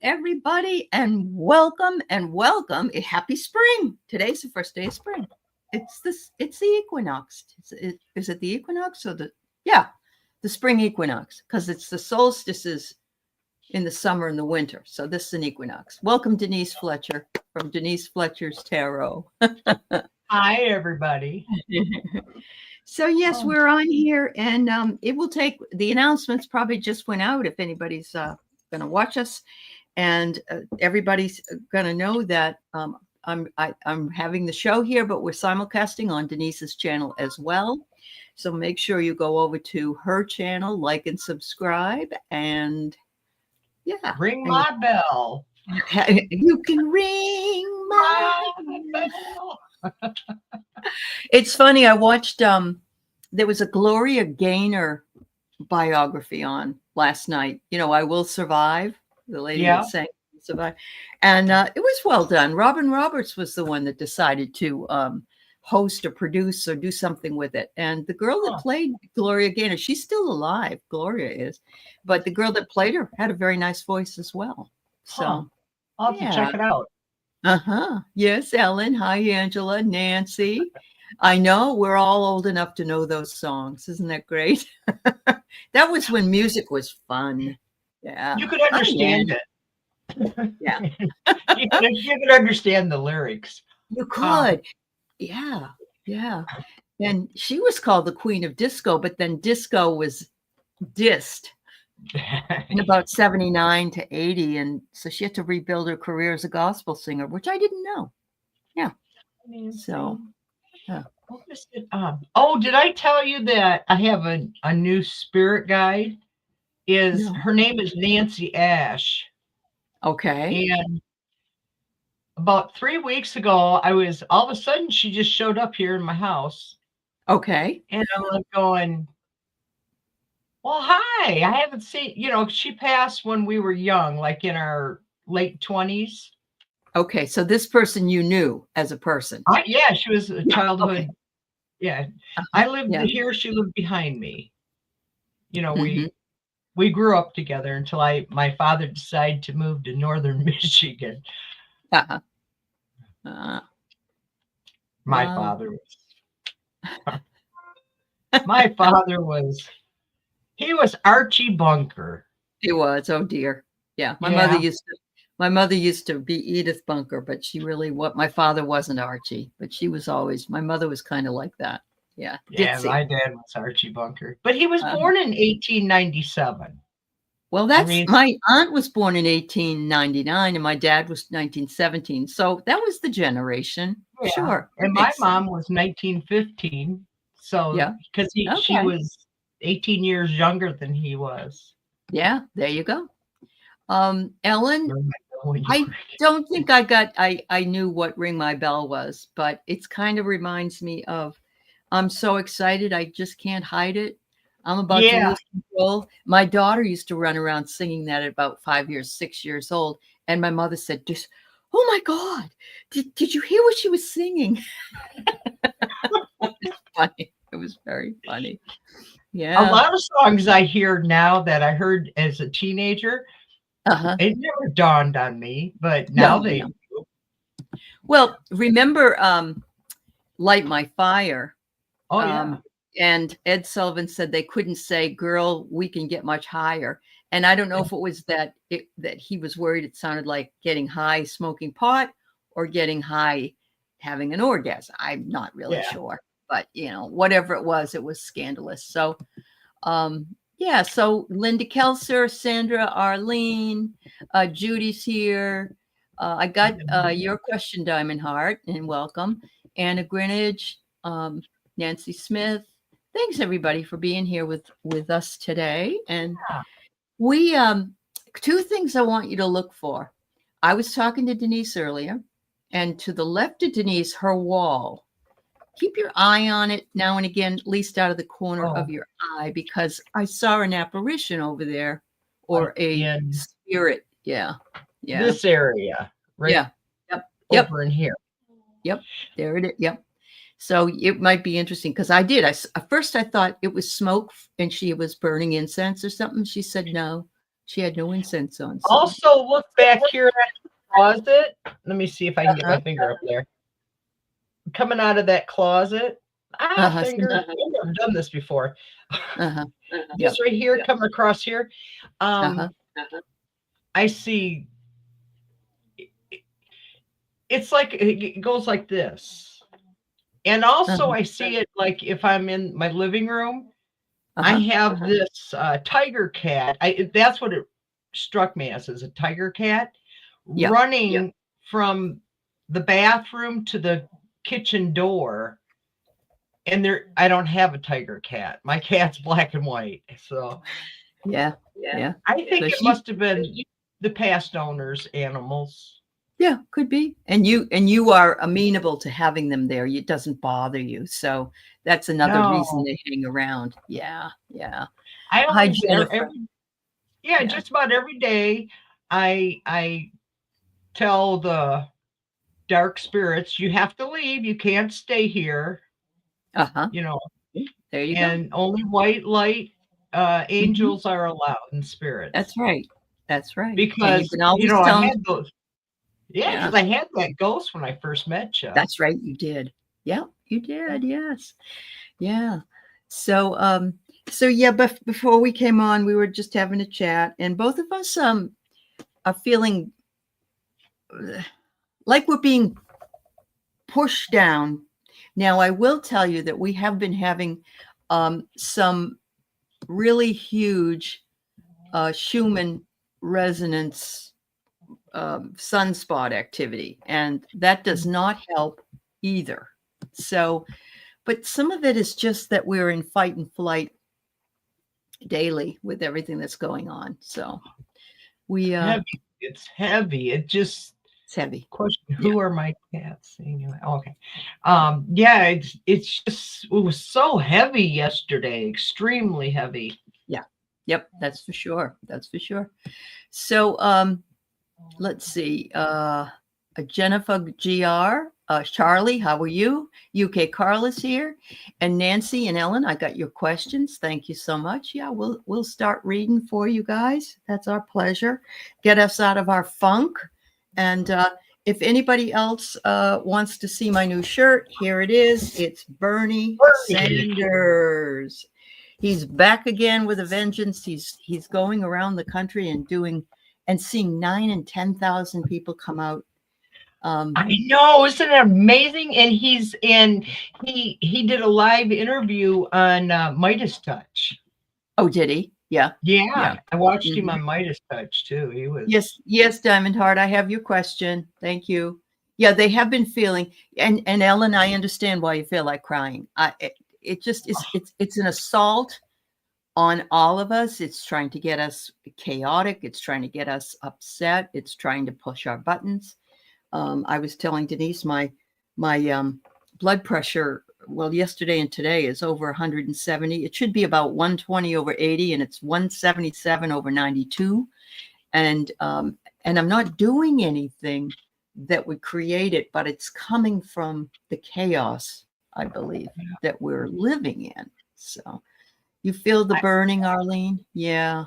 everybody, and welcome and welcome. Happy spring. Today's the first day of spring. It's the equinox. Is it the equinox or the spring equinox? Because it's the solstices in the summer and the winter. So this is an equinox. Welcome, Denise Fletcher from Denise Fletcher's Tarot. Hi, everybody. So yes, we're on here, and it will take, the announcements probably just went out if anybody's going to watch us, and everybody's going to know that I'm having the show here, but we're simulcasting on Denise's channel as well. So make sure you go over to her channel, like and subscribe, and Ring my bell. You can ring my bell. It's funny. I watched, there was a Gloria Gaynor biography on last night. You know, I Will Survive. The lady that sang Survive. And it was well done. Robin Roberts was the one that decided to host or produce or do something with it. And the girl that played Gloria Gaynor, she's still alive. Gloria is. But the girl that played her had a very nice voice as well. So I'll have to check it out. Yes, Ellen. Hi, Angela. Nancy. I know we're all old enough to know those songs. Isn't that great? That was when music was fun. Yeah. You could understand it. Yeah. you could understand the lyrics. You could. Yeah. And she was called the Queen of Disco, but then disco was dissed in about 79 to 80. And so she had to rebuild her career as a gospel singer, which I didn't know. Yeah. So, what was it? Did I tell you that I have a new spirit guide? Her name is Nancy Ash. Okay. And about 3 weeks ago, all of a sudden she just showed up here in my house. Okay. And I was going, well, hi, I haven't seen, she passed when we were young, like in our late 20s. Okay. So this person you knew as a person. She was a childhood. Okay. Yeah. I lived here. She lived behind me. We grew up together until my father decided to move to northern Michigan. My father was he was Archie Bunker. He was. Oh dear. Yeah. My mother used to be Edith Bunker, but my father wasn't Archie, but my mother was kind of like that. Yeah. Yeah, my dad was Archie Bunker, but he was born in 1897. Well, my aunt was born in 1899 and my dad was 1917. So that was the generation. Yeah. Sure. And my mom was 1915. So because she was 18 years younger than he was. Yeah, there you go. Ellen, I don't think I knew what Ring My Bell was, but it kind of reminds me of, I'm so excited. I just can't hide it. I'm about to lose control. My daughter used to run around singing that at about 6 years old. And my mother said, oh my God, did you hear what she was singing? It's funny. It was very funny. Yeah. A lot of songs I hear now that I heard as a teenager, it never dawned on me, but now they do. Well, remember Light My Fire? Oh, yeah. And Ed Sullivan said they couldn't say, girl, we can get much higher. And I don't know if it was that he was worried it sounded like getting high smoking pot or getting high having an orgasm. I'm not really sure. But, whatever it was scandalous. So, so Linda Kelser, Sandra, Arlene, Judy's here. I got your question, Diamond Heart, and welcome. Anna Greenidge, Nancy Smith. Thanks, everybody, for being here with us today. And we, two things I want you to look for. I was talking to Denise earlier, and to the left of Denise, her wall. Keep your eye on it now and again, at least out of the corner of your eye, because I saw an apparition over there or a spirit. Yeah. This area. Right? Yeah. Yep. Over in here. Yep. There it is. Yep. So it might be interesting because at first I thought it was smoke and she was burning incense or something. She said no. She had no incense on. So. Also, look back here at the closet. Let me see if I can get my finger up there. Coming out of that closet. Finger. I've done this before. Just right here, coming across here. I see. It's like it goes like this. And also, I see it like if I'm in my living room, I have this tiger cat. That's what it struck me as a tiger cat running from the bathroom to the kitchen door. And I don't have a tiger cat. My cat's black and white. So yeah. I think it must have been the past owner's animals. Yeah, could be. And you are amenable to having them there. It doesn't bother you. So that's another reason they hang around. Yeah. Hi, Jennifer. Just about every day I tell the dark spirits, you have to leave. You can't stay here. You know. There you go. And only white light angels are allowed in spirits. That's right. Because I had those. Yeah, because I had that ghost when I first met you. That's right, you did. Yeah, you did. Yes. Yeah. So but before we came on, we were just having a chat, and both of us are feeling like we're being pushed down. Now, I will tell you that we have been having some really huge Schumann resonance sunspot activity, and that does not help either. So, but some of it is just that we're in fight and flight daily with everything that's going on. So we it's heavy. It's heavy. Question: who are my cats? Anyway, okay. It was so heavy yesterday, extremely heavy. Yeah. Yep, that's for sure. So let's see. Jennifer GR, Charlie, how are you? UK Carla's here, and Nancy and Ellen, I got your questions. Thank you so much. Yeah, we'll start reading for you guys. That's our pleasure. Get us out of our funk. And if anybody else wants to see my new shirt, here it is. It's Bernie Sanders. He's back again with a vengeance. He's going around the country and seeing 9,000 and 10,000 people come out. I know, isn't it amazing? And he did a live interview on Midas Touch. Oh, did he? Yeah. I watched him on Midas Touch too. He was yes, Diamond Heart. I have your question. Thank you. Yeah, they have been feeling, and Ellen, I understand why you feel like crying. It just is. It's an assault on all of us. It's trying to get us chaotic. It's trying to get us upset. It's trying to push our buttons. I was telling Denise my blood pressure, well, yesterday and today is over 170. It should be about 120 over 80, and it's 177 over 92. And I'm not doing anything that would create it, but it's coming from the chaos, I believe, that we're living in. So you feel the burning, Arlene? Yeah.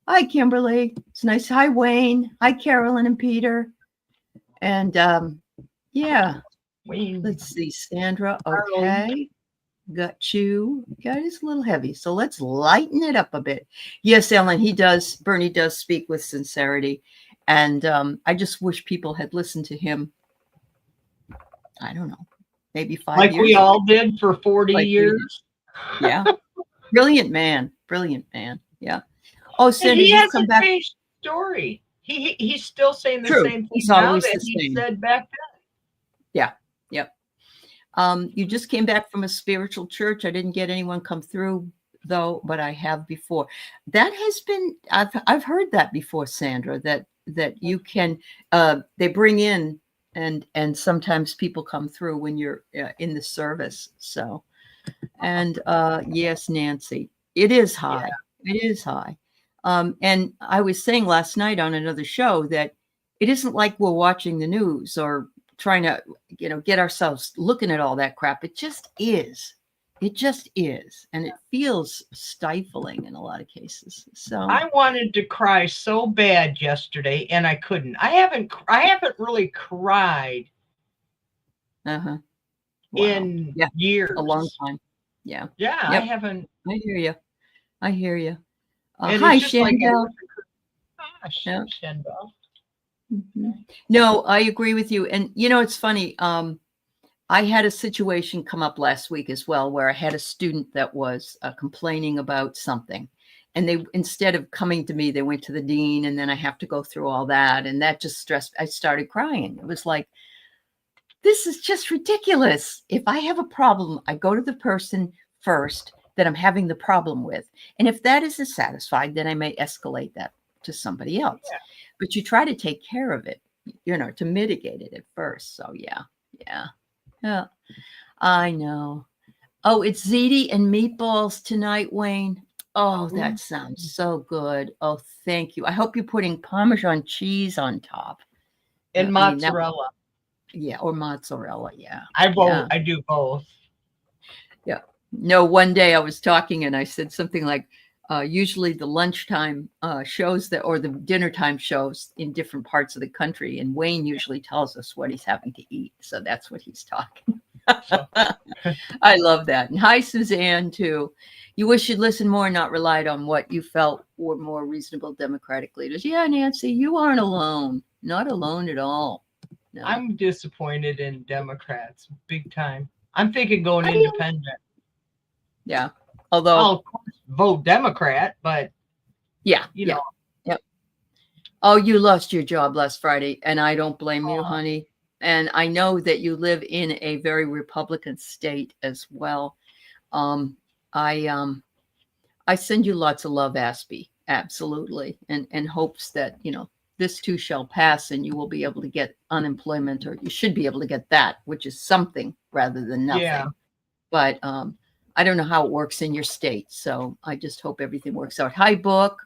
Hi, Kimberly. It's nice. Hi, Wayne. Hi, Carolyn and Peter. And let's see, Sandra. Okay, got you. Yeah, it's a little heavy, so let's lighten it up a bit. Yes, Ellen, Bernie does speak with sincerity, and I just wish people had listened to him. I don't know, maybe 5 years. Like we all did for 40 years. Yeah, brilliant man. Yeah. Oh, Sandra, he has come back. Story. He's still saying the same thing. He's always the same. He said back then. Yeah. Yep. You just came back from a spiritual church. I didn't get anyone come through though, but I have before. That has been. I've heard that before, Sandra. That you can. They bring in and sometimes people come through when you're in the service. So, and yes, Nancy, it is high. Yeah. It is high. And I was saying last night on another show that it isn't like we're watching the news or trying to, get ourselves looking at all that crap. It just is. It just is, and it feels stifling in a lot of cases. So I wanted to cry so bad yesterday, and I couldn't. I haven't really cried wow. in Yeah, years. a long time. Yeah. Yeah, I Yep. haven't. I hear you. I hear you. And Hi, it's just like, Shandell. gosh, Yeah. Shandell. No, I agree with you. And it's funny. I had a situation come up last week as well, where I had a student that was complaining about something, and they, instead of coming to me, they went to the dean, and then I have to go through all that, and that just stressed. I started crying. It was like, this is just ridiculous. If I have a problem, I go to the person first that I'm having the problem with, and if that isn't satisfied, then I may escalate that to somebody else. Yeah. But you try to take care of it, to mitigate it at first. So yeah, I know. Oh, it's ziti and meatballs tonight, Wayne. Oh, that sounds so good. Oh, thank you. I hope you're putting Parmesan cheese on top. And I mean, mozzarella. Yeah, or mozzarella. Yeah. I do both. Yeah. No, one day I was talking and I said something like, usually the lunchtime shows that, or the dinner time shows in different parts of the country, and Wayne usually tells us what he's having to eat. So that's what he's talking. So. I love that. And hi, Suzanne, too. You wish you'd listen more and not relied on what you felt were more reasonable Democratic leaders. Yeah, Nancy, you aren't alone. Not alone at all. No. I'm disappointed in Democrats, big time. I'm thinking going independent. Yeah. Although I'll of course vote Democrat, but you know. Yep. Oh, you lost your job last Friday, and I don't blame you, honey. And I know that you live in a very Republican state as well. I send you lots of love, Aspie, absolutely, and hopes that this too shall pass, and you will be able to get unemployment, or you should be able to get that, which is something rather than nothing. Yeah. But I don't know how it works in your state, so I just hope everything works out. Hi, Book,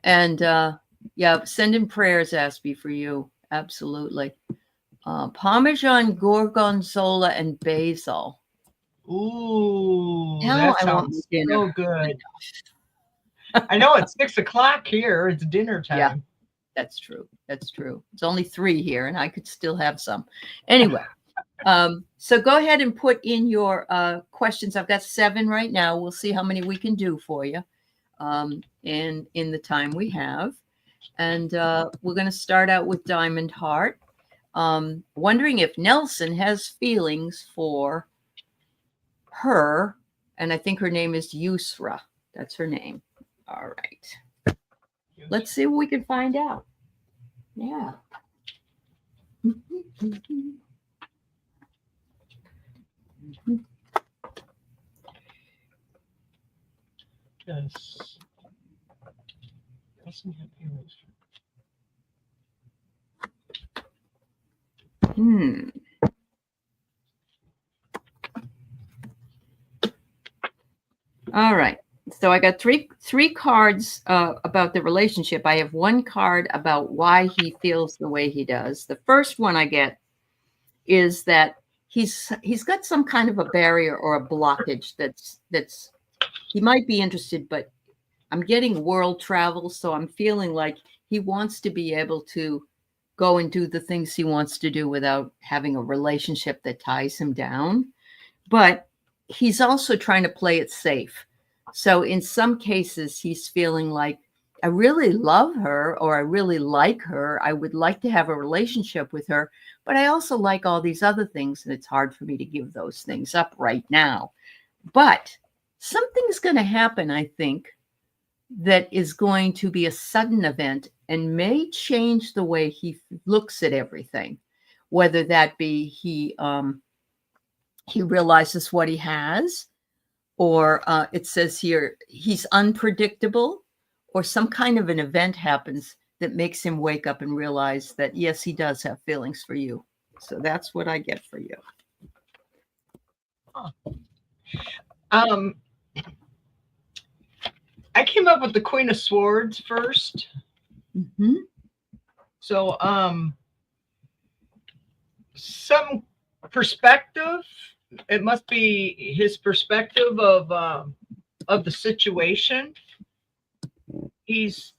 and send in prayers, Aspie, for you, absolutely. Parmesan, gorgonzola, and basil. Ooh, Now that sounds so good. Oh I know it's 6:00 here. It's dinner time. Yeah, that's true. That's true. It's only 3 here, and I could still have some. Anyway, so go ahead and put in your questions. I've got 7 right now. We'll see how many we can do for you in the time we have. And we're going to start out with Diamond Heart. Wondering if Nelson has feelings for her, and I think her name is Yusra. That's her name. All right. Let's see what we can find out. Yeah. Yes. Doesn't have feelings. All right. So I got three cards about the relationship. I have 1 card about why he feels the way he does. The first one I get is that he's got some kind of a barrier or a blockage that's he might be interested, but I'm getting world travel, so I'm feeling like he wants to be able to go and do the things he wants to do without having a relationship that ties him down. But he's also trying to play it safe. So in some cases, he's feeling like, I really love her, or I really like her. I would like to have a relationship with her, but I also like all these other things, and it's hard for me to give those things up right now. But something's going to happen, I think, that is going to be a sudden event and may change the way he looks at everything, whether that be he realizes what he has, or it says here he's unpredictable, or some kind of an event happens that makes him wake up and realize that, yes, he does have feelings for you. So that's what I get for you. I came up with the Queen of Swords first. Mm-hmm. So some perspective it must be his perspective of the situation. He's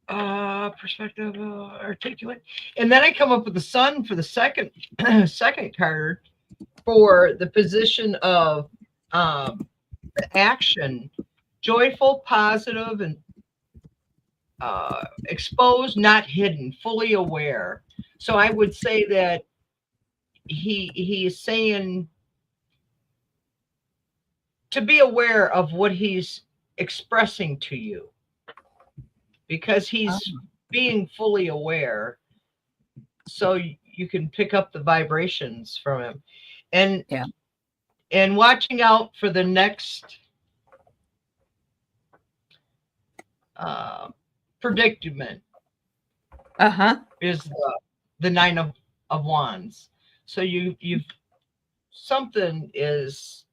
perspective articulate, and then I come up with the sun for the second second card for the position of action, joyful, positive, and exposed, not hidden, fully aware. So I would say that he is saying to be aware of what he's expressing to you, because he's being fully aware, so you can pick up the vibrations from him, and watching out for the next predicament is the nine of wands. So you've something is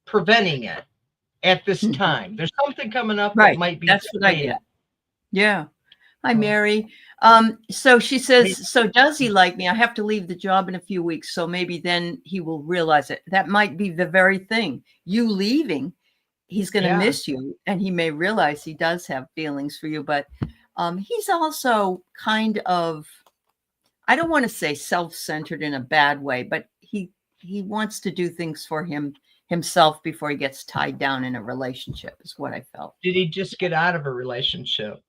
preventing it at this time. There's something coming up that might be. That's what I get. Yeah. Hi, Mary. So she says, so does he like me? I have to leave the job in a few weeks, so maybe then he will realize it. That might be the very thing. You leaving, he's going to miss you, and he may realize he does have feelings for you, but he's also kind of, I don't want to say self-centered in a bad way, but he wants to do things for himself before he gets tied down in a relationship, is what I felt. Did he just get out of a relationship?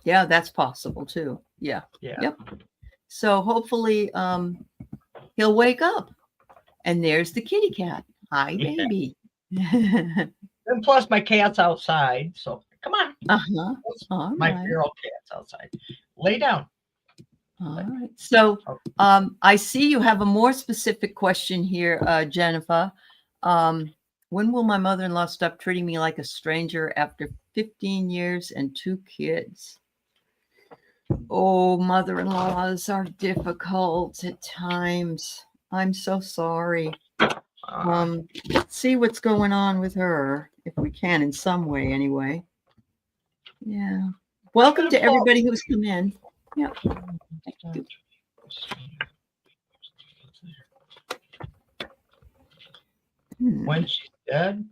Yeah, that's possible too. Yeah. Yep. So hopefully he'll wake up. And there's the kitty cat. Hi, baby. And plus my cat's outside. So come on. My feral cat's outside. Lay down. All right. So I see you have a more specific question here, Jennifer. When will my mother-in-law stop treating me like a stranger after 15 years and 2 kids? Oh, mother-in-laws are difficult at times. I'm so sorry. Let's see what's going on with her, if we can, in some way anyway. Yeah. Welcome to everybody who's come in. Yeah. Thank you. When she's dead?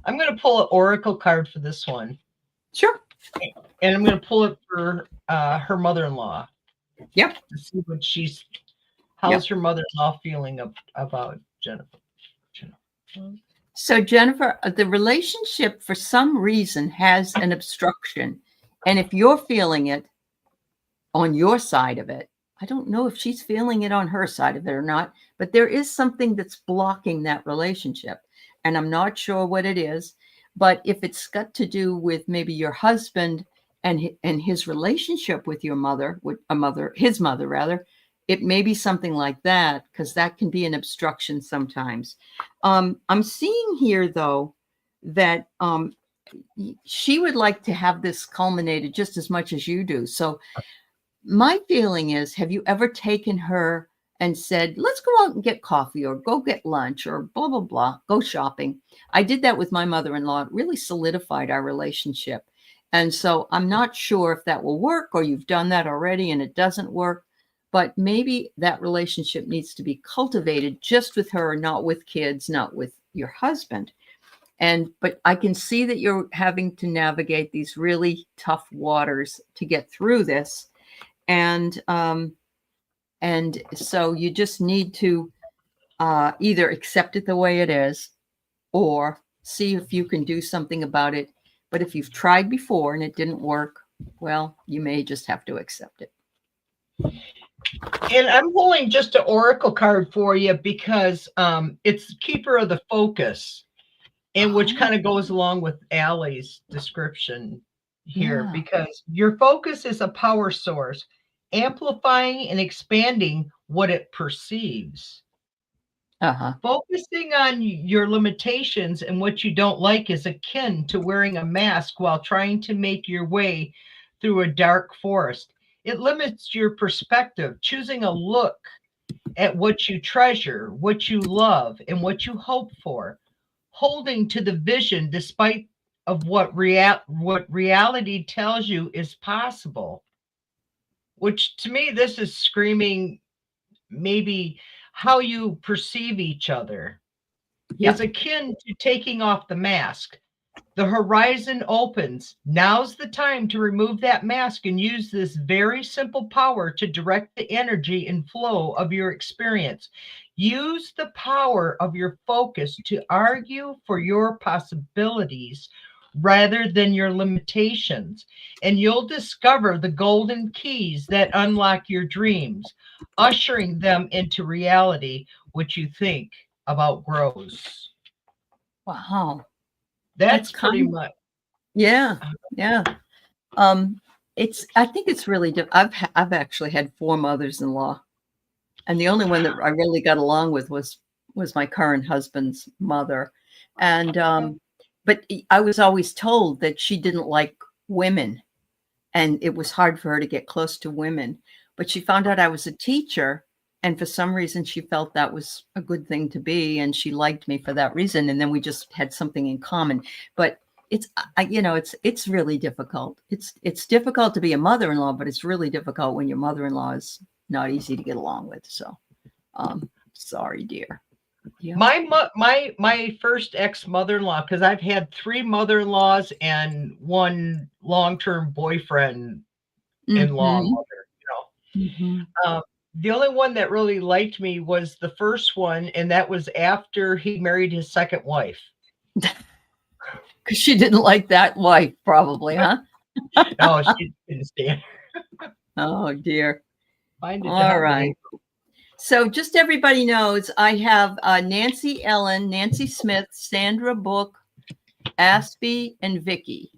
I'm going to pull an oracle card for this one. Sure. And I'm going to pull it for her mother-in-law. Yep. To see what how's her mother-in-law feeling about Jennifer. So Jennifer, the relationship for some reason has an obstruction. And if you're feeling it on your side of it, I don't know if she's feeling it on her side of it or not, but there is something that's blocking that relationship. And I'm not sure what it is, but if it's got to do with maybe your husband and his relationship with your mother, his mother rather, it may be something like that, because that can be an obstruction sometimes. I'm seeing here, though, that she would like to have this culminated just as much as you do. So my feeling is, have you ever taken her and said, let's go out and get coffee or go get lunch or blah, blah, blah, go shopping? I did that with my mother-in-law. It really solidified our relationship. And so I'm not sure if that will work, or you've done that already and it doesn't work, but maybe that relationship needs to be cultivated just with her, not with kids, not with your husband. But I can see that you're having to navigate these really tough waters to get through this. And so you just need to either accept it the way it is or see if you can do something about it. But if you've tried before and it didn't work, well, you may just have to accept it. And I'm pulling just an oracle card for you because it's keeper of the focus, and which kind of goes along with Aley's description here, because your focus is a power source, amplifying and expanding what it perceives. Focusing on your limitations and what you don't like is akin to wearing a mask while trying to make your way through a dark forest. It limits your perspective, choosing a look at what you treasure, what you love, and what you hope for, holding to the vision despite of what reality tells you is possible. which to me, this is screaming maybe how you perceive each other is akin to taking off the mask. The horizon opens. Now's the time to remove that mask and use this very simple power to direct the energy and flow of your experience. Use the power of your focus to argue for your possibilities rather than your limitations, and you'll discover the golden keys that unlock your dreams, ushering them into reality. What you think about grows. Wow. That's pretty much. Yeah. Yeah. I think it's really I've actually had 4 mothers-in-law, and the only one that I really got along with was my current husband's mother. And but I was always told that she didn't like women, and it was hard for her to get close to women. But she found out I was a teacher, and for some reason she felt that was a good thing to be, and she liked me for that reason, and then we just had something in common. But it's really difficult. It's difficult to be a mother-in-law, but it's really difficult when your mother-in-law is not easy to get along with. So, sorry, dear. Yeah. My first ex-mother-in-law, because I've had 3 mother-in-laws and 1 long-term boyfriend in-law mother. The only one that really liked me was the first one, and that was after he married his second wife. Because she didn't like that wife, probably, huh? No, she didn't stand. Oh, dear. All right. So just everybody knows, I have Nancy Ellen, Nancy Smith, Sandra Book, Aspie, and Vicky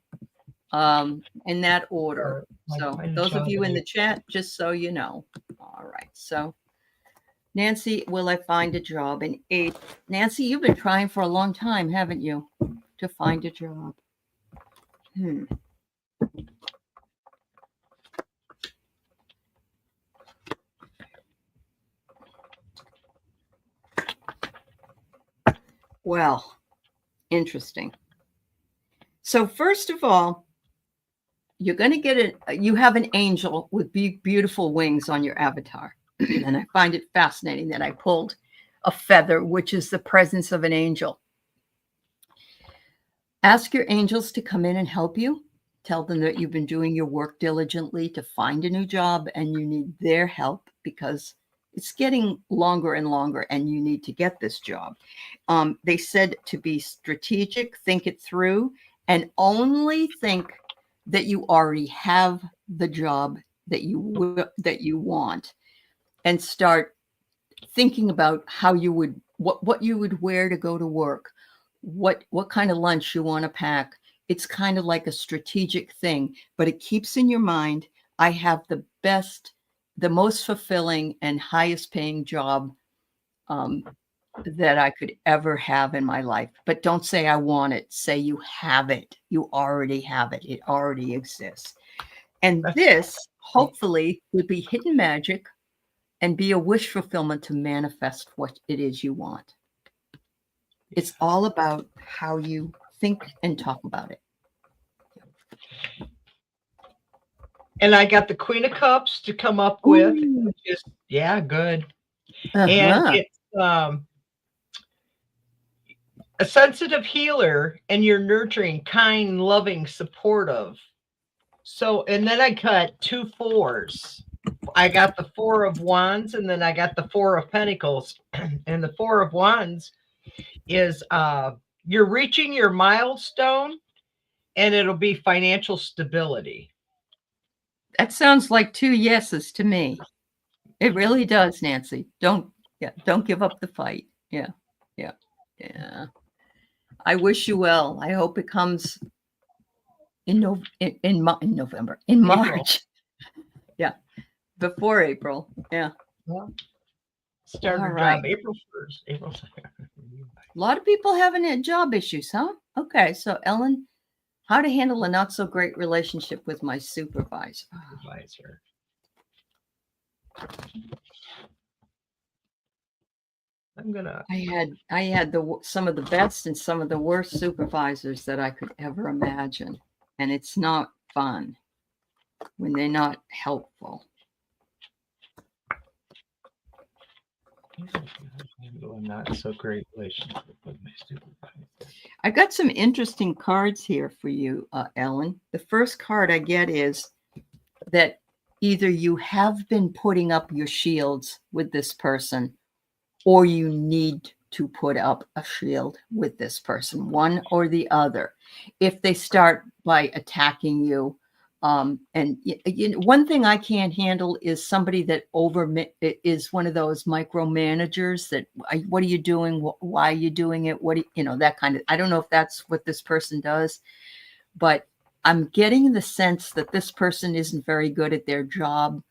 in that order. So those of you in the chat, just so you know. All right. So Nancy, will I find a job in 8th? Nancy, you've been trying for a long time, haven't you, to find a job? Well, interesting. So first of all, you're going to get you have an angel with beautiful wings on your avatar. And I find it fascinating that I pulled a feather, which is the presence of an angel. Ask your angels to come in and help you. Tell them that you've been doing your work diligently to find a new job and you need their help because it's getting longer and longer and you need to get this job. They said to be strategic, think it through, and only think that you already have the job that you want, and start thinking about how you would what you would wear to go to work, what kind of lunch you want to pack. It's kind of like a strategic thing, but it keeps in your mind, I have the best, the most fulfilling and highest paying job that I could ever have in my life. But don't say I want it. Say you have it. You already have it. It already exists. And this hopefully would be hidden magic and be a wish fulfillment to manifest what it is you want. It's all about how you think and talk about it. And I got the Queen of Cups to come up with, which is, good. And it's a sensitive healer, and you're nurturing, kind, loving, supportive. So, and then I got 2 4s. I got the 4 of Wands, and then I got the 4 of Pentacles. And the 4 of Wands is you're reaching your milestone, and it'll be financial stability. That sounds like 2 yeses to me. It really does, Nancy. Don't give up the fight. Yeah. I wish you well. I hope it comes in November, in March. Yeah, before April. Yeah. Well, start a job April 1st. April 2nd. A lot of people having job issues, huh? Okay, so Ellen, how to handle a not so great relationship with my supervisor. I had some of the best and some of the worst supervisors that I could ever imagine, and it's not fun when they're not helpful. a not so great relationship with my supervisor. I got some interesting cards here for you, Ellen. The first card I get is that either you have been putting up your shields with this person, or you need to put up a shield with this person, one or the other. If they start by attacking you, and one thing I can't handle is somebody that is one of those micromanagers that, what are you doing? Why are you doing it? That kind of, I don't know if that's what this person does, but I'm getting the sense that this person isn't very good at their job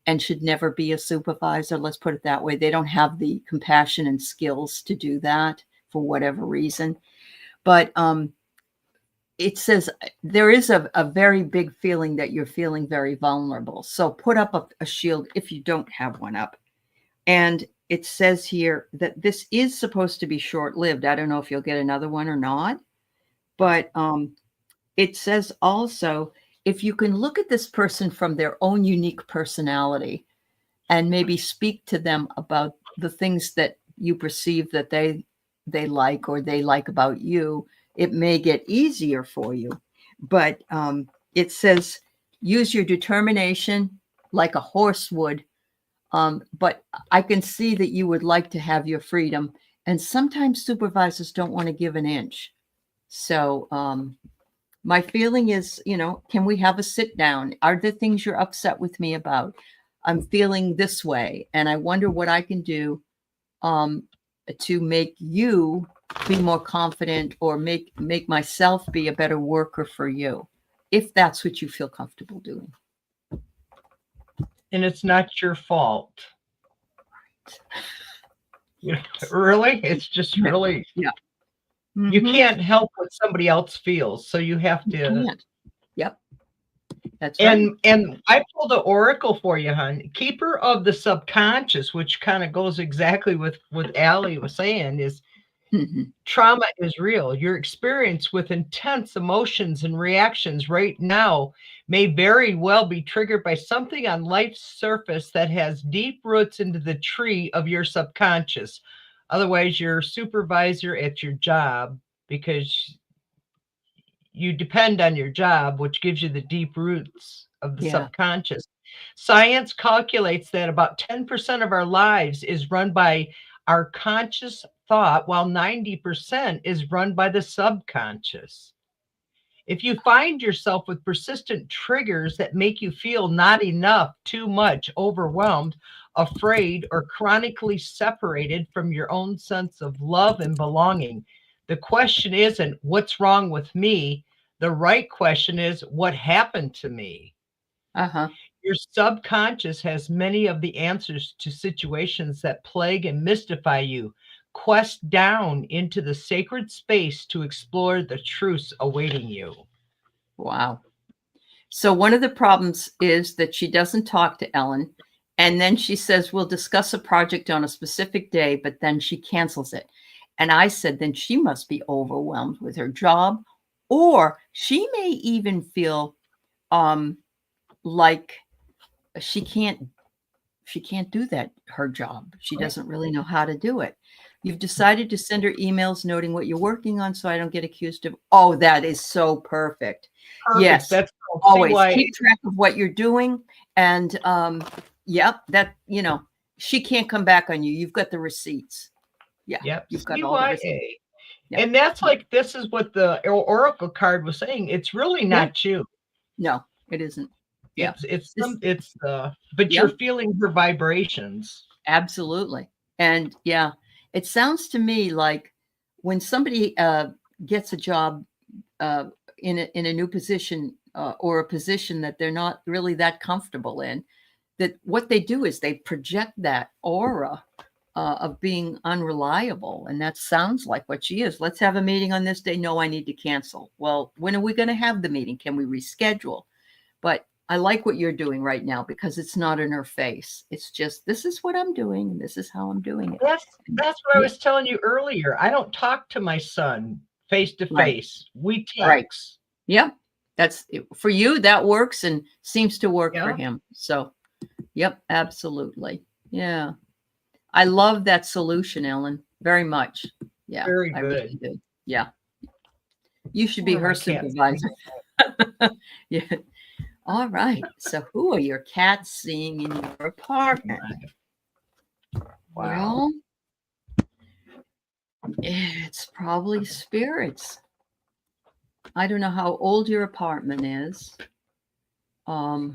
and should never be a supervisor. Let's put it that way. They don't have the compassion and skills to do that for whatever reason. But it says there is a very big feeling that you're feeling very vulnerable. So put up a shield if you don't have one up. And it says here that this is supposed to be short-lived. I don't know if you'll get another one or not. But it says also, if you can look at this person from their own unique personality and maybe speak to them about the things that you perceive that they like or they like about you, it may get easier for you. But it says, use your determination like a horse would. But I can see that you would like to have your freedom. And sometimes supervisors don't want to give an inch. So my feeling is, can we have a sit down? Are there things you're upset with me about? I'm feeling this way, and I wonder what I can do to make you be more confident, or make myself be a better worker for you, if that's what you feel comfortable doing. And it's not your fault. Really? It's just really. Yeah. You can't help what somebody else feels, so you have to. You can't. Yep. That's right. And I pulled the oracle for you, hon. Keeper of the subconscious, which kind of goes exactly with what Aley was saying, is trauma is real. Your experience with intense emotions and reactions right now may very well be triggered by something on life's surface that has deep roots into the tree of your subconscious. Otherwise, your supervisor at your job, because you depend on your job, which gives you the deep roots of the subconscious. Science calculates that about 10% of our lives is run by our conscious thought, while 90% is run by the subconscious. If you find yourself with persistent triggers that make you feel not enough, too much, overwhelmed, afraid, or chronically separated from your own sense of love and belonging, the question isn't what's wrong with me. The right question is what happened to me. Your subconscious has many of the answers to situations that plague and mystify you. Quest down into the sacred space to explore the truths awaiting you. Wow. So one of the problems is that she doesn't talk to Ellen. And then she says, we'll discuss a project on a specific day, but then she cancels it. And I said, then she must be overwhelmed with her job, or she may even feel like she can't do that, her job. She doesn't really know how to do it. You've decided to send her emails noting what you're working on so I don't get accused of, oh, that is so perfect. Yes, that's always keep track of what you're doing. And that, she can't come back on you. You've got the receipts. Yeah. Yep. You've got all the receipts. Yep. And that's like, this is what the oracle card was saying. It's really not you. No, it isn't. Yeah. But you're feeling her vibrations. Absolutely. And it sounds to me like when somebody gets a job in a new position or a position that they're not really that comfortable in, that what they do is they project that aura of being unreliable. And that sounds like what she is. Let's have a meeting on this day. No, I need to cancel. Well, when are we going to have the meeting? Can we reschedule? But I like what you're doing right now because it's not in her face. It's just, this is what I'm doing. And this is how I'm doing it. That's what I was telling you earlier. I don't talk to my son face to face. We text. Right. Yeah. That's for you. That works and seems to work for him. So, yep, absolutely. Yeah. I love that solution, Ellen. very much. Yeah, Very I good. really do. Yeah. You should be One of her my cats. supervisor. Yeah. All right. So who are your cats seeing in your apartment? Wow. Well, it's probably spirits. I don't know how old your apartment is. Are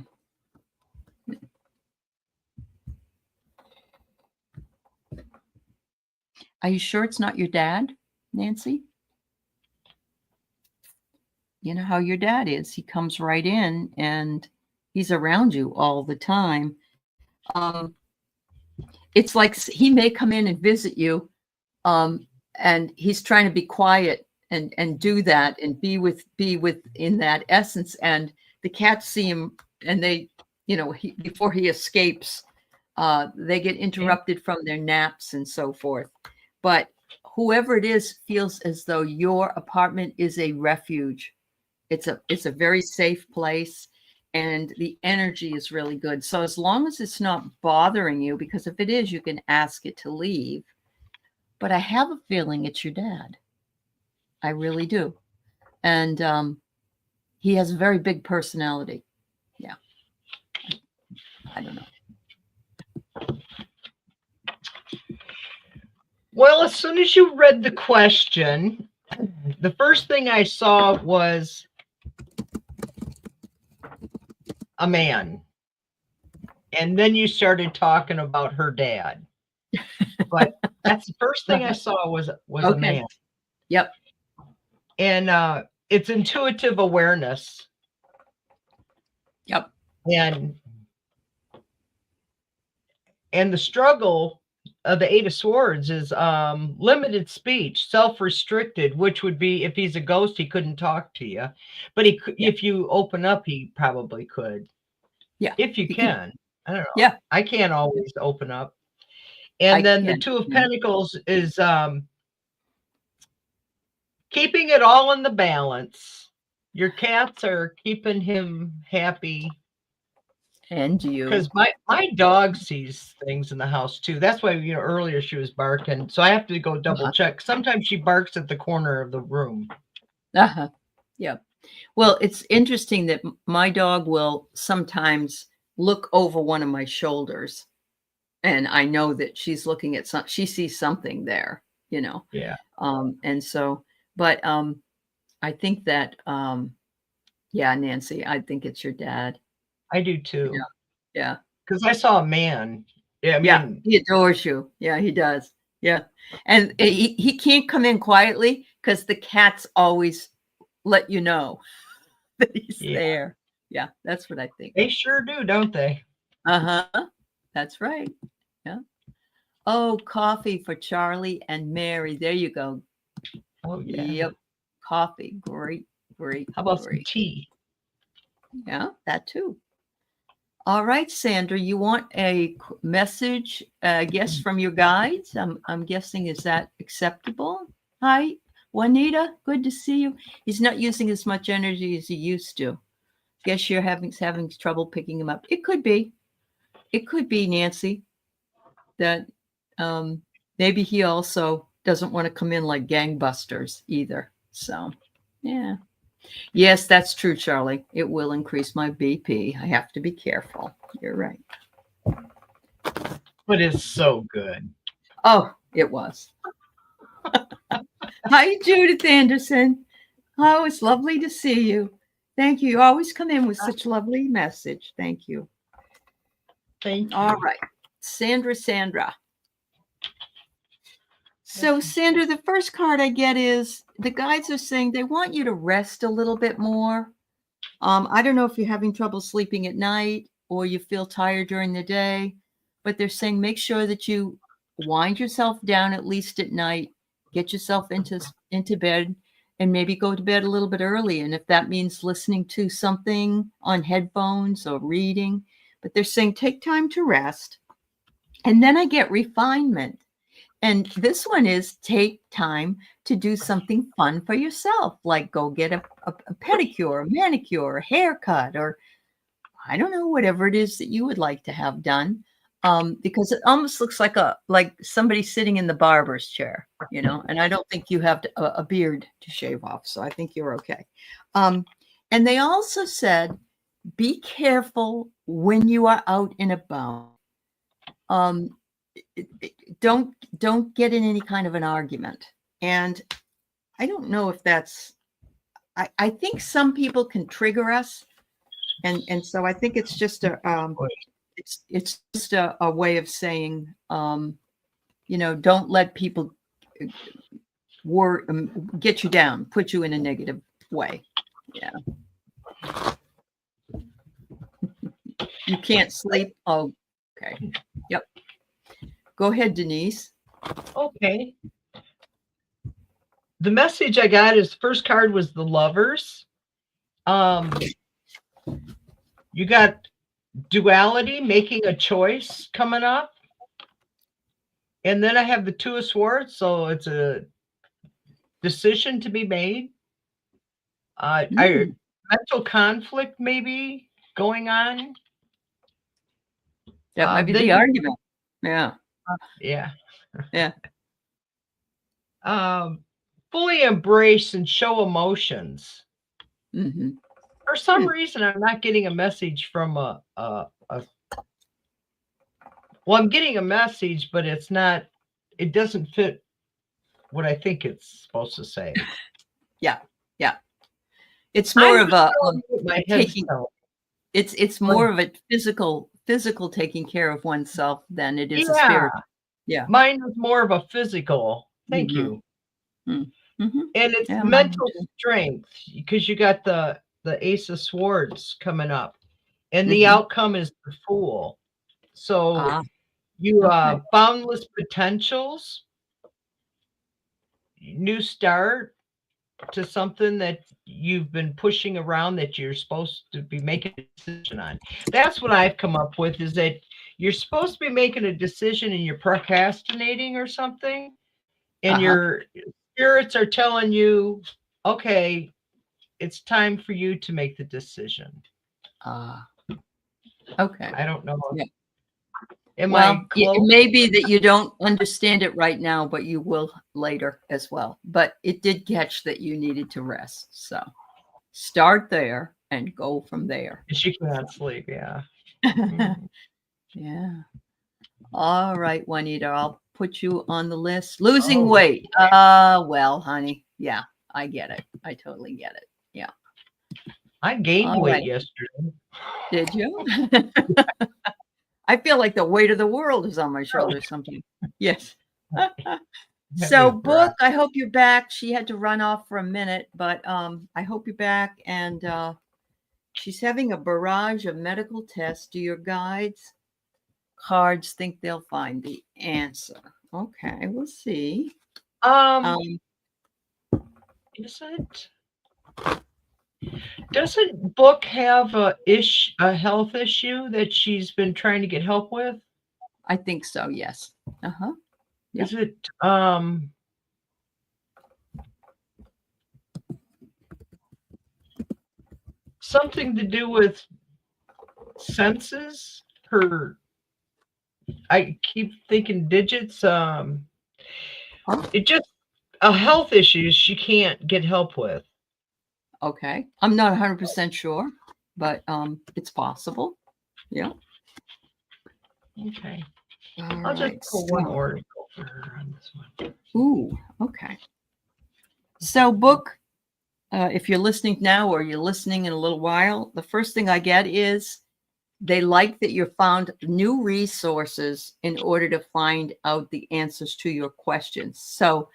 you sure it's not your dad, Nancy? You know how your dad is. He comes right in and he's around you all the time. It's like he may come in and visit you, and he's trying to be quiet and do that and be with in that essence. And the cats see him, and they, before he escapes, they get interrupted from their naps and so forth. But whoever it is feels as though your apartment is a refuge. It's a very safe place, and the energy is really good. So as long as it's not bothering you, because if it is, you can ask it to leave. But I have a feeling it's your dad. I really do. And he has a very big personality. Yeah. I don't know. Well, as soon as you read the question, the first thing I saw was a man. And then you started talking about her dad. But that's the first thing I saw was okay. A man. Yep. And it's intuitive awareness. Yep. And the struggle of the Eight of Swords is limited speech, self-restricted, which would be if he's a ghost, he couldn't talk to you. But he could, if you open up, he probably could. Yeah. If you can. I don't know. Yeah. I can't always open up. And then the Two of Pentacles is keeping it all in the balance. Your cats are keeping him happy. And you. Because my dog sees things in the house too. That's why, earlier she was barking. So I have to go double check. Sometimes she barks at the corner of the room. Uh-huh. Yeah. Well, it's interesting that my dog will sometimes look over one of my shoulders, and I know that she's looking at she sees something there, Yeah. And so, but I think that yeah, Nancy, I think it's your dad. I do too. Yeah. Because I saw a man. Yeah, I mean, he adores you. Yeah, he does. Yeah. And he can't come in quietly because the cats always let you know that he's there. Yeah, that's what I think. They sure do, don't they? Uh-huh. That's right. Yeah. Oh, coffee for Charlie and Mary. There you go. Oh, yeah. Yep. Coffee. Great. How about some tea? Yeah, that too. All right, Sandra, you want a message, I guess, from your guides? I'm guessing, is that acceptable? Hi, Juanita. Good to see you. He's not using as much energy as he used to. Guess you're having trouble picking him up. It could be. It could be, Nancy, that maybe he also doesn't want to come in like gangbusters either. So, yeah. Yes, that's true, Charlie. It will increase my BP. I have to be careful. You're right. But it's so good. Oh, it was. Hi, Judith Anderson. Oh, it's lovely to see you. Thank you. You always come in with such lovely message. Thank you. Thank you. All right. Sandra. So, Sandra, the first card I get is the guides are saying they want you to rest a little bit more. I don't know if you're having trouble sleeping at night or you feel tired during the day, but they're saying make sure that you wind yourself down at least at night, get yourself into bed, and maybe go to bed a little bit early. And if that means listening to something on headphones or reading, but they're saying take time to rest. And then I get refinement. And this one is take time to do something fun for yourself, like go get a pedicure, a manicure, a haircut, or I don't know, whatever it is that you would like to have done. because it almost looks like somebody sitting in the barber's chair, you know, and I don't think you have a beard to shave off, so I think you're okay. And they also said, be careful when you are out and about. Don't get in any kind of an argument. And I don't know if that's, I think some people can trigger us. And so I think it's just it's just a way of saying, you know, don't let people get you down, put you in a negative way. Yeah. You can't sleep. Oh, okay. Yep. Go ahead, Denise. Okay. The message I got is first card was the Lovers. You got duality, making a choice coming up. And then I have the Two of Swords, so it's a decision to be made. Mental conflict maybe going on. That might be the argument. Yeah. Yeah. Yeah. Fully embrace and show emotions. Mm-hmm. For some reason, I'm not getting a message from well, I'm getting a message, but it's not, it doesn't fit what I think it's supposed to say. Yeah. Yeah. It's more of a taking, it's more of a physical taking care of oneself than it is a spiritual. Yeah. Mine was more of a physical. Thank you. Mm-hmm. And it's mental strength, because you got the Ace of Swords coming up, and the outcome is the Fool. So you boundless potentials, new start to something that you've been pushing around that you're supposed to be making a decision on. That's what I've come up with, is that you're supposed to be making a decision and you're procrastinating or something, and your spirits are telling you, okay, it's time for you to make the decision. Okay. I don't know. Yeah. It may be that you don't understand it right now, but you will later as well. But it did catch that you needed to rest. So start there and go from there. She can't sleep. Yeah. Yeah. All right, Juanita, I'll put you on the list. Losing weight. Well, honey. Yeah, I get it. I totally get it. Yeah. I gained weight yesterday. Did you? I feel like the weight of the world is on my shoulders sometimes. Yes. So, Book, I hope you're back. She had to run off for a minute, but I hope you're back. And she's having a barrage of medical tests. Do your guides cards think they'll find the answer? Okay, we'll see. Doesn't Book have a health issue that she's been trying to get help with? I think so, yes. Yep. Is it something to do with senses? I keep thinking digits. It just a health issue she can't get help with. Okay. I'm not 100% sure, but it's possible. Yeah. Okay. I'll just pull one article for her on this one. Ooh, okay. So, Book, if you're listening now or you're listening in a little while, the first thing I get is they like that you found new resources in order to find out the answers to your questions. So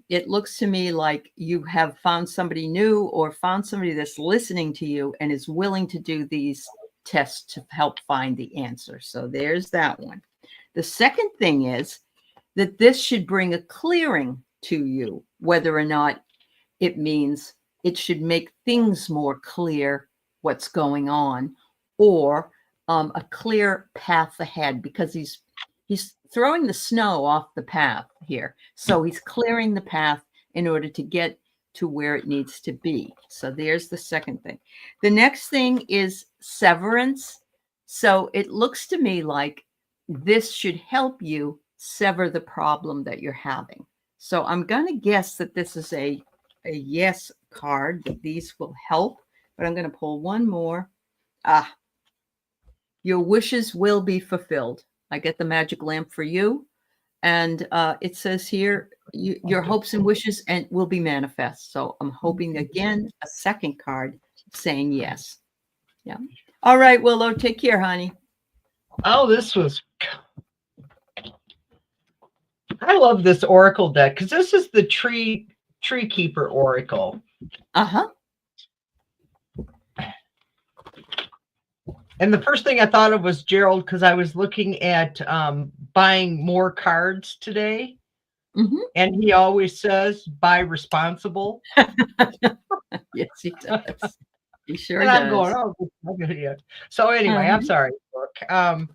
it looks to me like you have found somebody new or found somebody that's listening to you and is willing to do these tests to help find the answer. So there's that one. The second thing is that this should bring a clearing to you, whether or not it means it should make things more clear what's going on, or a clear path ahead, because he's throwing the snow off the path here. So he's clearing the path in order to get to where it needs to be. So there's the second thing. The next thing is severance. So it looks to me like this should help you sever the problem that you're having. So I'm going to guess that this is a yes card, that these will help, but I'm going to pull one more. Your wishes will be fulfilled. I get the magic lamp for you. And it says here, your hopes and wishes and will be manifest. So I'm hoping again, a second card saying yes. Yeah. All right, Willow, take care, honey. Oh, I love this Oracle deck because this is the Tree Keeper Oracle. Uh-huh. And the first thing I thought of was Gerald, because I was looking at buying more cards today. Mm-hmm. And he always says, buy responsible. Yes, he does. He sure and does. I'm going, oh, yeah. So anyway, I'm sorry, Brooke.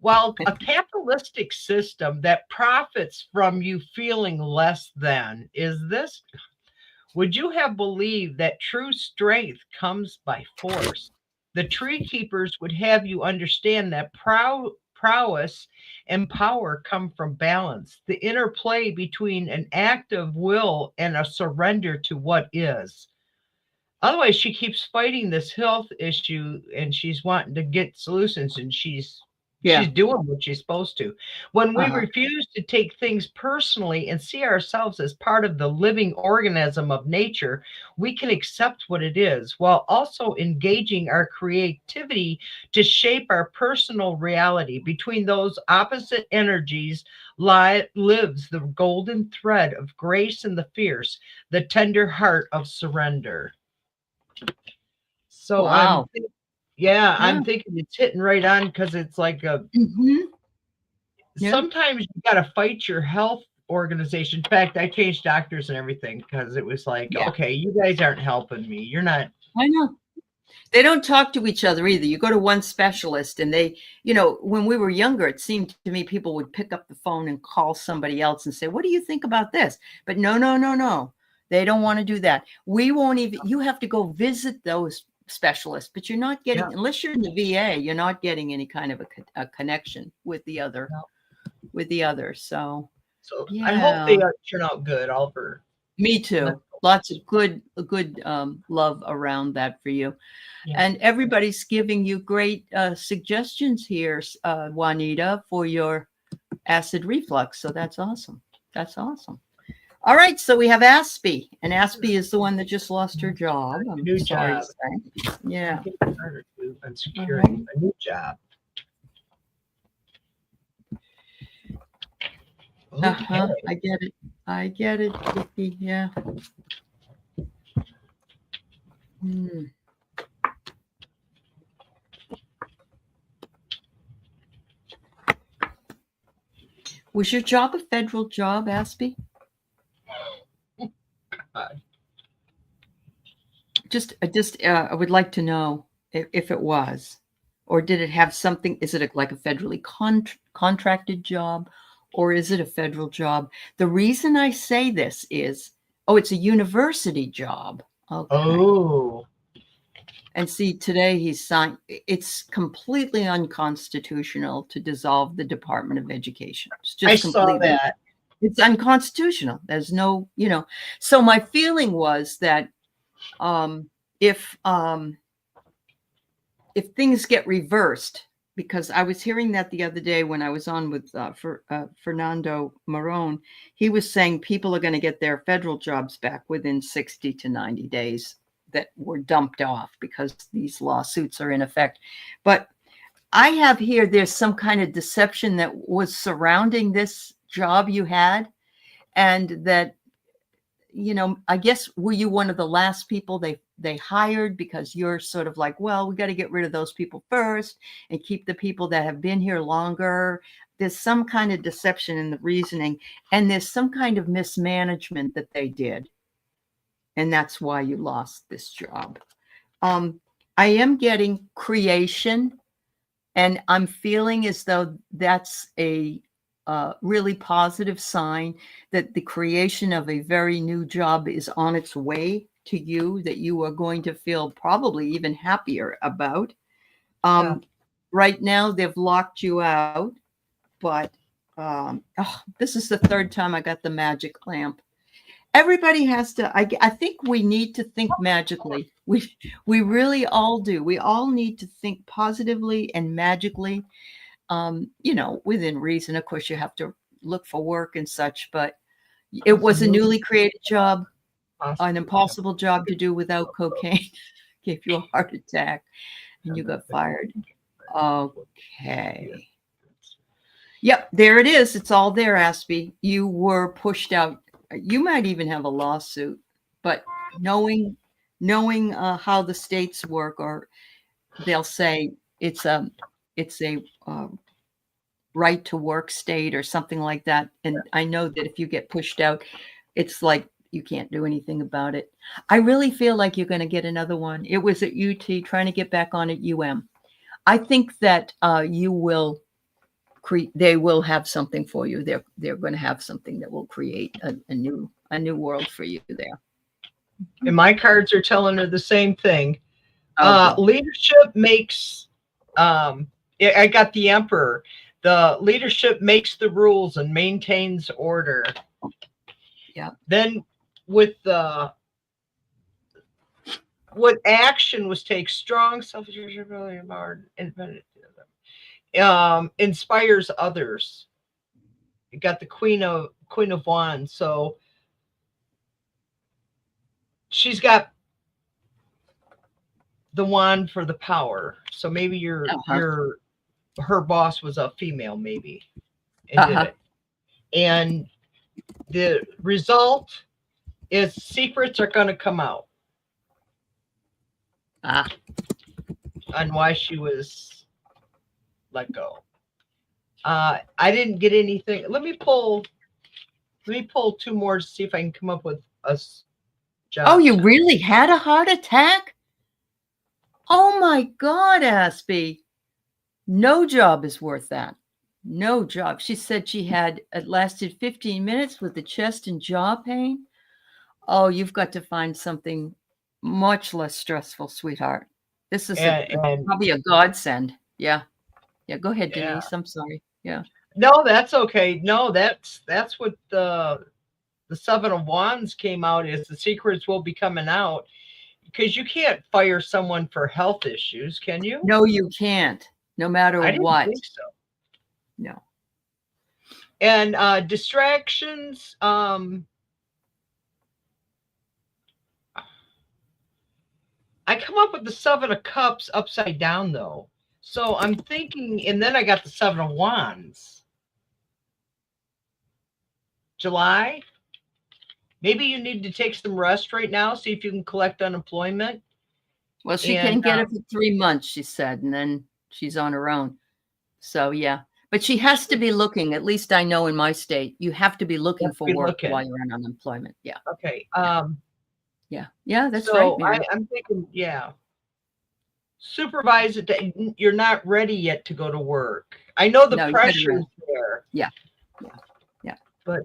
Well, a capitalistic system that profits from you feeling less than is this. Would you have believed that true strength comes by force? The tree keepers would have you understand that prowess and power come from balance, the interplay between an act of will and a surrender to what is. Otherwise, she keeps fighting this health issue and she's wanting to get solutions, and she's doing what she's supposed to. When we refuse to take things personally and see ourselves as part of the living organism of nature, we can accept what it is while also engaging our creativity to shape our personal reality. Between those opposite energies lives the golden thread of grace and the fierce, the tender heart of surrender. So wow. I'm thinking it's hitting right on, because it's like sometimes you got to fight your health organization. In fact, I changed doctors and everything because it was like, okay, you guys aren't helping me. You're not. I know. They don't talk to each other either. You go to one specialist and they, when we were younger, it seemed to me people would pick up the phone and call somebody else and say, what do you think about this? But no. They don't want to do that. We won't even, you have to go visit those specialists, but you're not getting, unless you're in the VA, you're not getting any kind of a connection with the other, So I hope they turn out good, Oliver. Me too. Lots of good love around that for you. And everybody's giving you great suggestions here, Juanita, for your acid reflux. So that's awesome. All right, so we have Aspie, and Aspie is the one that just lost her job. New job. Yeah. I'm securing a new job. Okay. I get it, Vicky. Yeah. Was your job a federal job, Aspie? I would like to know if it was, or did it have something? Is it like a federally contracted job, or is it a federal job? The reason I say this is, it's a university job. Okay. Oh. And see, today he signed. It's completely unconstitutional to dissolve the Department of Education. It's just saw that. It's unconstitutional. There's no, So my feeling was that if things get reversed, because I was hearing that the other day when I was on with Fernando Marone, he was saying people are going to get their federal jobs back within 60 to 90 days that were dumped off because these lawsuits are in effect. But I have here, there's some kind of deception that was surrounding this job you had, and that, I guess, were you one of the last people they hired because you're sort of like, well, we got to get rid of those people first and keep the people that have been here longer. There's some kind of deception in the reasoning, and there's some kind of mismanagement that they did. And that's why you lost this job. I am getting creation, and I'm feeling as though that's a really positive sign that the creation of a very new job is on its way to you, that you are going to feel probably even happier about. Right now, they've locked you out. but this is the third time I got the magic lamp. Everybody has to, I think we need to think magically. We really all do. We all need to think positively and magically, within reason. Of course, you have to look for work and such, but it was a newly created job, an impossible job to do without cocaine. Gave you a heart attack and you got fired. Okay. Yep, there it is. It's all there, Aspie. You were pushed out. You might even have a lawsuit, but knowing how the states work, or they'll say it's a right to work state or something like that. And I know that if you get pushed out, it's like you can't do anything about it. I really feel like you're going to get another one. It was at UT, trying to get back on at UM. I think that you will they will have something for you. They're going to have something that will create a new world for you there. And my cards are telling her the same thing. Leadership makes, I got the Emperor. The leadership makes the rules and maintains order. Yeah. Then with what action was take strong self-responsibility about independent inspires others. You got the Queen of Wands, so she's got the wand for the power. So maybe her boss was a female, maybe, and did it. And the result is secrets are going to come out on why she was let go. I didn't get anything. Let me pull two more to see if I can come up with a job. Oh, you really had a heart attack? Oh my God, Aspie. No job is worth that. No job. She said it lasted 15 minutes with the chest and jaw pain. Oh, you've got to find something much less stressful, sweetheart. This is probably a godsend. Yeah. Yeah. Go ahead, Denise. I'm sorry. Yeah. No, that's okay. No, that's what the Seven of Wands came out is. The secrets will be coming out, because you can't fire someone for health issues, can you? No, you can't. No matter what. I didn't think so. No. And distractions. I come up with the Seven of Cups upside down, though. So I'm thinking, and then I got the Seven of Wands. July. Maybe you need to take some rest right now, see if you can collect unemployment. Well, she can get it for 3 months, she said, and then she's on her own. So, yeah. But she has to be looking. At least I know in my state, you have to be looking for work while you're on unemployment. Yeah. Okay. Yeah. Yeah, that's right. I'm thinking, supervise it. You're not ready yet to go to work. I know the pressure is there. Yeah. But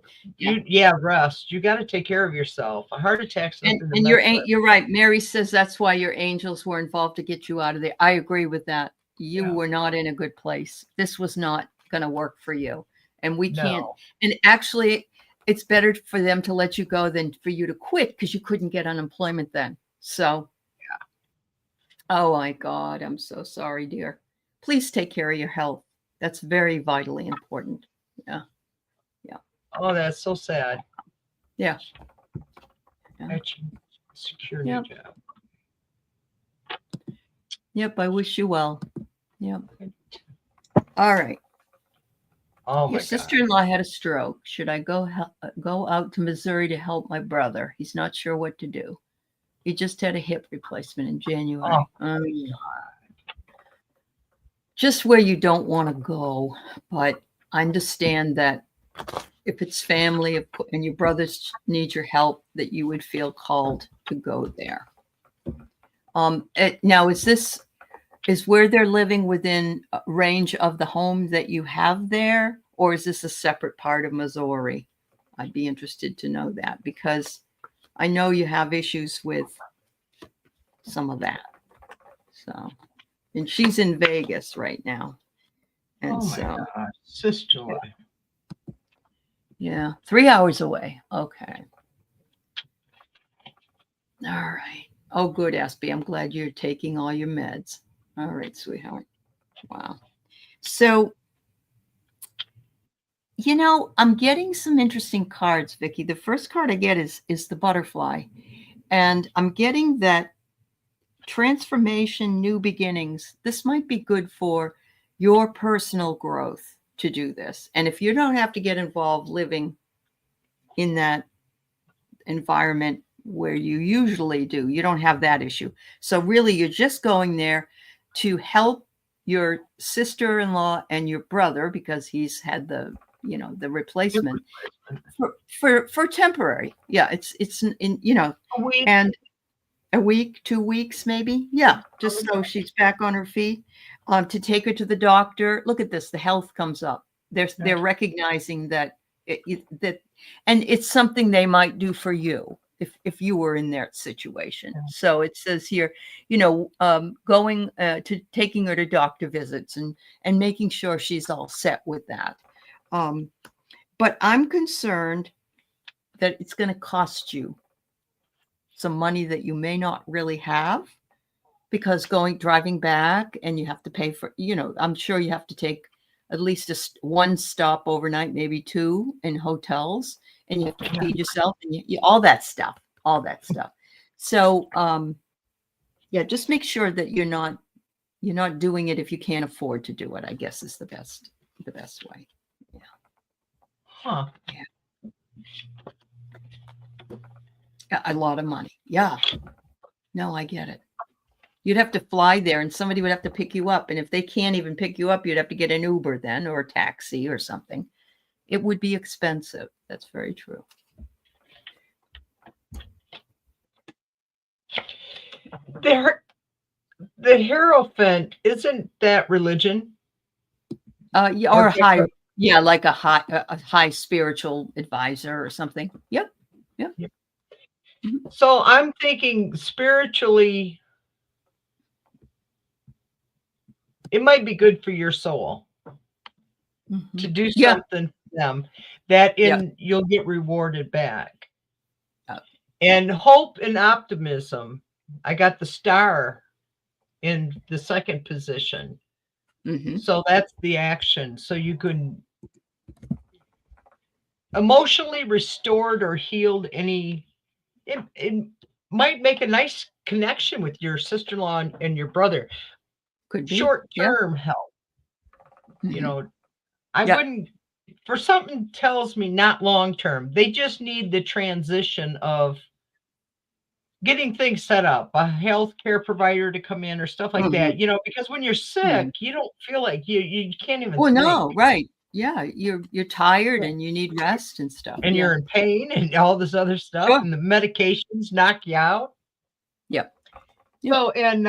rest. You got to take care of yourself. A heart attack's nothing. And you're right. Mary says that's why your angels were involved to get you out of there. I agree with that. You were not in a good place. This was not going to work for you. And we can't. And actually, it's better for them to let you go than for you to quit, because you couldn't get unemployment then. So, oh my God, I'm so sorry, dear. Please take care of your health. That's very vitally important. Yeah. Oh, that's so sad. Yeah. Secure new job. Yep, I wish you well. Yep. All right. Oh, your sister-in-law had a stroke. Should I go out to Missouri to help my brother? He's not sure what to do. He just had a hip replacement in January. Just where you don't want to go, but I understand that if it's family and your brothers need your help, that you would feel called to go there. Now, is where they're living within range of the home that you have there, or is this a separate part of Missouri? I'd be interested to know that, because I know you have issues with some of that. So, and she's in Vegas right now. And Oh my so, God, Sister. yeah, 3 hours away. Okay. All right. Oh, good, Aspie. I'm glad you're taking all your meds. All right, sweetheart. Wow. So, I'm getting some interesting cards, Vicky. The first card I get is the butterfly, and I'm getting that transformation, new beginnings. This might be good for your personal growth to do this. And if you don't have to get involved living in that environment where you usually do, you don't have that issue. So really, you're just going there to help your sister-in-law and your brother, because he's had the replacement for temporary. Yeah, it's in A week. and a week, 2 weeks, maybe. Yeah, just so she's back on her feet. To take her to the doctor. Look at this. The health comes up. They're recognizing that that, and it's something they might do for you if you were in their situation. So it says here, going to taking her to doctor visits and making sure she's all set with that. But I'm concerned that it's going to cost you some money that you may not really have, because driving back, and you have to pay for, I'm sure you have to take at least one stop overnight, maybe two in hotels, and you have to feed yourself and all that stuff. So, yeah, just make sure that you're not doing it if you can't afford to do it, I guess, is the best way. Yeah. Huh. Yeah. A lot of money. Yeah. No, I get it. You'd have to fly there and somebody would have to pick you up. And if they can't even pick you up, you'd have to get an Uber then, or a taxi or something. It would be expensive. That's very true. The Hierophant, isn't that religion? Yeah, or high, yeah, like a high spiritual advisor or something. Yep. Mm-hmm. So I'm thinking spiritually, it might be good for your soul to do something for them that you'll get rewarded back. And hope and optimism. I got the star in the second position. Mm-hmm. So that's the action. So you can emotionally restored or healed it might make a nice connection with your sister-in-law and your brother. Could be short-term help. Mm-hmm. I wouldn't, for something tells me not long-term. They just need the transition of getting things set up, a healthcare provider to come in or stuff like that, because when you're sick, you don't feel like you can't even think. No, right. Yeah, you're tired and you need rest and stuff. And you're in pain and all this other stuff, and the medications knock you out. Yep. So, and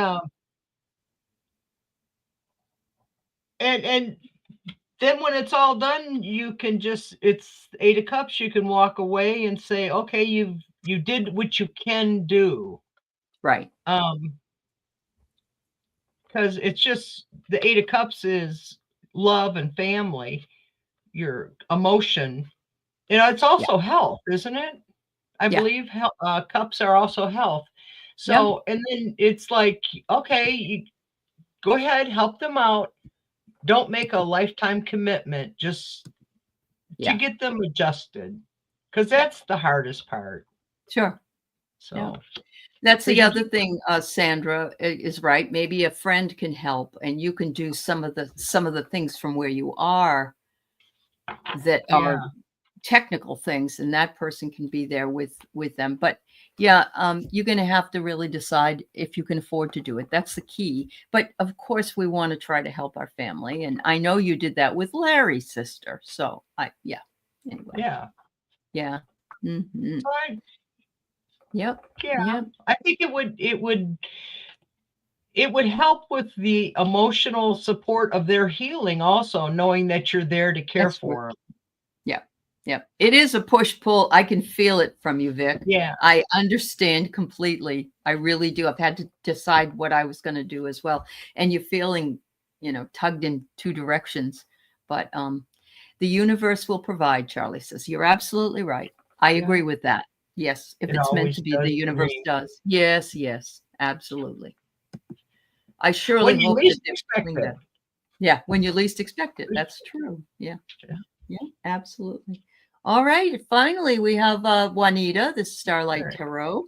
then when it's all done, you can it's 8 of Cups, you can walk away and say, okay, you did what you can do. Right. Because it's just the 8 of Cups is love and family, your emotion. It's also health, isn't it? I believe cups are also health. So, and then it's like, okay, you go ahead, help them out. Don't make a lifetime commitment, just to get them adjusted, because that's the hardest part. Sure. So that's the other thing, Sandra is right. Maybe a friend can help, and you can do some of the things from where you are that are technical things, and that person can be there with them. But you're going to have to really decide if you can afford to do it. That's the key. But of course, we want to try to help our family, and I know you did that with Larry's sister. So anyway. Yeah. Mm-hmm. Yep. Yeah. I think it would help with the emotional support of their healing also, knowing that you're there to care for them. Yeah. It is a push-pull. I can feel it from you, Vic. Yeah. I understand completely. I really do. I've had to decide what I was going to do as well. And you're feeling tugged in two directions. But the universe will provide, Charlie says. You're absolutely right. I agree with that. Yes. If it's meant to be, the universe does. Yes, yes, absolutely. I surely hope that they're doing that. Yeah, when you least expect it. That's true. Yeah. Yeah, absolutely. All right. Finally, we have Juanita, the Starlight Tarot.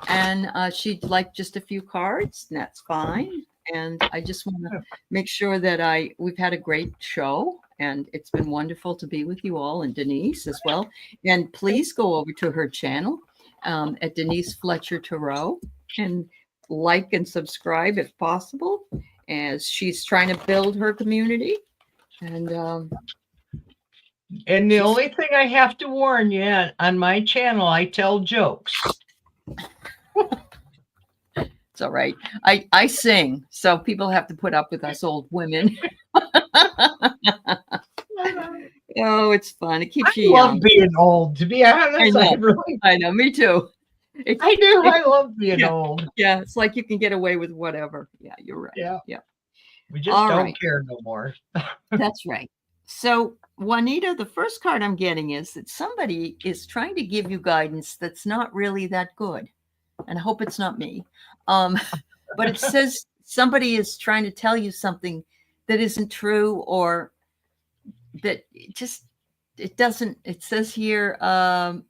And she'd like just a few cards, and that's fine. And I just want to make sure that we've had a great show, and it's been wonderful to be with you all, and Denise as well. And please go over to her channel at Denise Fletcher Tarot and like and subscribe if possible, as she's trying to build her community. And the only thing I have to warn you, on my channel, I tell jokes. It's all right. I sing, so people have to put up with us old women. Oh, it's fun. It keeps you young. I love being old, to be honest. I know. Me too. I love being old. Yeah, it's like you can get away with whatever. Yeah, you're right. Yeah. We just don't care no more. That's right. So, Juanita, the first card I'm getting is that somebody is trying to give you guidance that's not really that good. And I hope it's not me. But it says somebody is trying to tell you something that isn't true, or that it doesn't. It says here,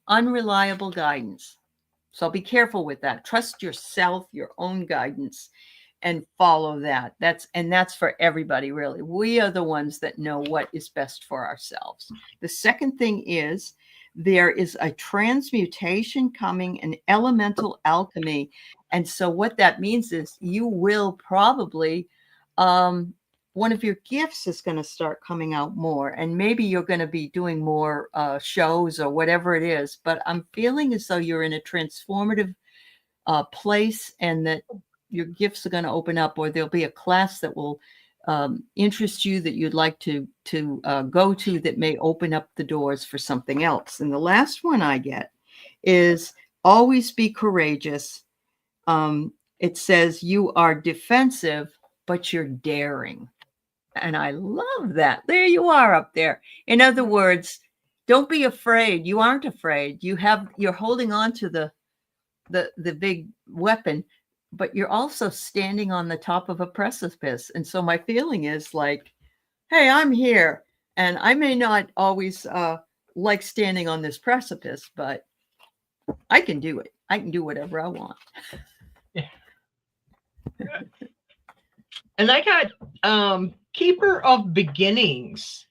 unreliable guidance. So be careful with that. Trust yourself, your own guidance, and follow that. That's for everybody, really. We are the ones that know what is best for ourselves. The second thing is, there is a transmutation coming, an elemental alchemy. And so what that means is you will probably, one of your gifts is going to start coming out more, and maybe you're going to be doing more shows or whatever it is. But I'm feeling as though you're in a transformative place, and that your gifts are going to open up, or there'll be a class that will interest you that you'd like to go to, that may open up the doors for something else. And the last one I get is always be courageous. It says you are defensive, but you're daring. And I love that. There you are up there. In other words, don't be afraid. You aren't afraid. You're holding on to the big weapon, but you're also standing on the top of a precipice. And so my feeling is like, hey, I'm here. And I may not always like standing on this precipice, but I can do it. I can do whatever I want. Yeah. And I got Keeper of Beginnings,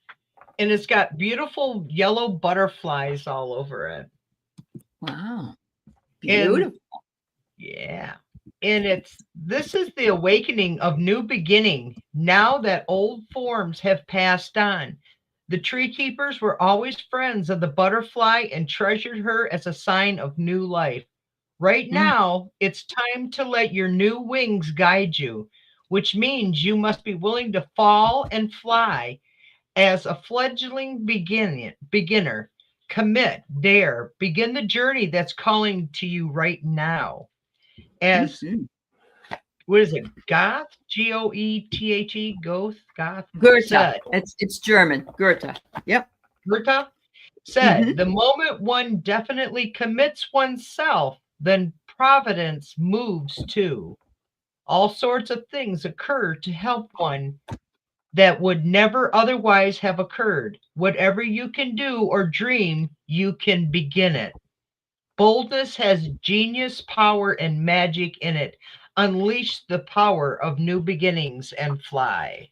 and it's got beautiful yellow butterflies all over it. Wow. Beautiful. And this is the awakening of new beginning. Now that old forms have passed on, the tree keepers were always friends of the butterfly and treasured her as a sign of new life. Right now, it's time to let your new wings guide you, which means you must be willing to fall and fly. As a fledgling beginner, commit, dare, begin the journey that's calling to you right now. As what is it? Goethe, Goethe, Goethe. Goethe. It's German. Goethe. Yep. Goethe said, the moment one definitely commits oneself, then providence moves too. All sorts of things occur to help one that would never otherwise have occurred. Whatever you can do or dream, you can begin it. Boldness has genius, power, and magic in it. Unleash the power of new beginnings and fly.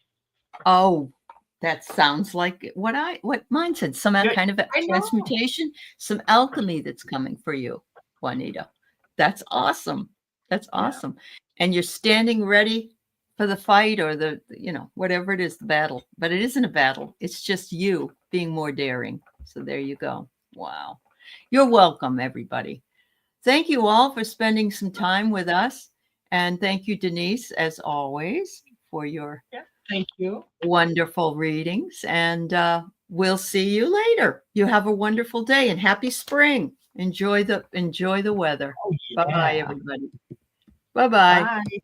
Oh, that sounds like what mine said. Some kind of transmutation, some alchemy that's coming for you, Juanita. That's awesome. That's awesome. And you're standing ready for the fight, or the, whatever it is, the battle. But it isn't a battle. It's just you being more daring. So there you go. Wow. You're welcome, everybody. Thank you all for spending some time with us. And thank you, Denise, as always, for your thank you. Wonderful readings. And we'll see you later. You have a wonderful day, and happy spring. Enjoy the weather. Bye-bye, everybody. Bye-bye. Bye.